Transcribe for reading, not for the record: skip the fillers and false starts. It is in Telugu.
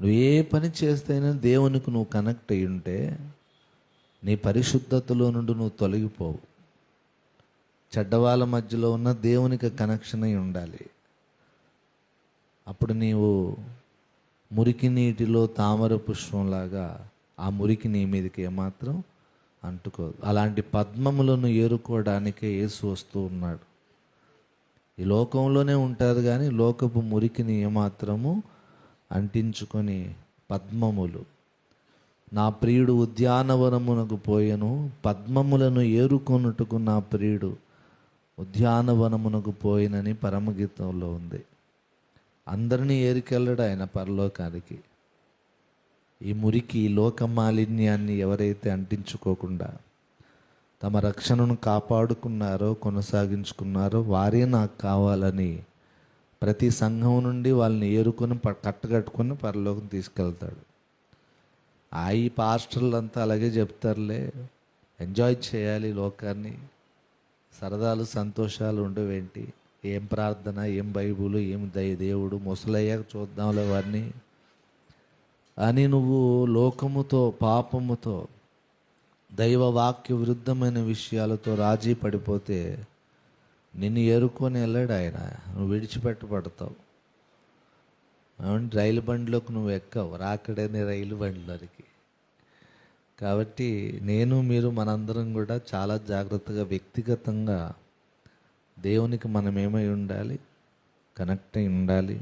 నువ్వు ఏ పని చేస్తేనే దేవునికి నువ్వు కనెక్ట్ అయి ఉంటే నీ పరిశుద్ధతలో నుండి నువ్వు తొలగిపోవు. చెడ్డవాళ్ళ మధ్యలో ఉన్న దేవునికి కనెక్షన్ అయి ఉండాలి. అప్పుడు నీవు మురికి నీటిలో తామర పుష్పంలాగా ఆ మురికి నీ మీదకి ఏమాత్రం అంటుకోదు. అలాంటి పద్మములను ఏరుకోవడానికే యేసు వస్తూ ఉన్నాడు. ఈ లోకంలోనే ఉంటారు కానీ లోకపు మురికిని ఏమాత్రము అంటించుకొని పద్మములు. నా ప్రియుడు ఉద్యానవనమునకు పోయెను, పద్మములను ఏరుకొనుటకు నా ప్రియుడు ఉద్యానవనమునకు పోయినని పరమగీతంలో ఉంది. అందరినీ ఏరికెళ్ళడు ఆయన పరలోకానికి. ఈ మురికి, ఈ లోక మాలిన్యాన్ని ఎవరైతే అంటించుకోకుండా తమ రక్షణను కాపాడుకున్నారో, కొనసాగించుకున్నారో వారే నాకు కావాలని ప్రతి సంఘం నుండి వాళ్ళని ఏరుకొని కట్టగట్టుకొని పరలోకం తీసుకెళ్తాడు. ఈ పాస్టర్లు అంతా అలాగే చెప్తారులే, ఎంజాయ్ చేయాలి లోకాన్ని, సరదాలు సంతోషాలు ఉండవేంటి, ఏం ప్రార్థన, ఏం బైబుల్, ఏం దేవుడు, ముసలయ్యాక చూద్దాంలే వారిని అని నువ్వు లోకముతో, పాపముతో, దైవ వాక్య విరుద్ధమైన విషయాలతో రాజీ పడిపోతే నిన్ను ఏరుకొని వెళ్ళాడు ఆయన. నువ్వు విడిచిపెట్టబడతావు. రైలు బండిలోకి నువ్వు ఎక్కవు, రాకడనే రైలు బండిలోనికి. కాబట్టి నేను, మీరు, మనందరం కూడా చాలా జాగ్రత్తగా వ్యక్తిగతంగా దేవునికి మనం ఏమై ఉండాలి, కనెక్ట్ అయి ఉండాలి.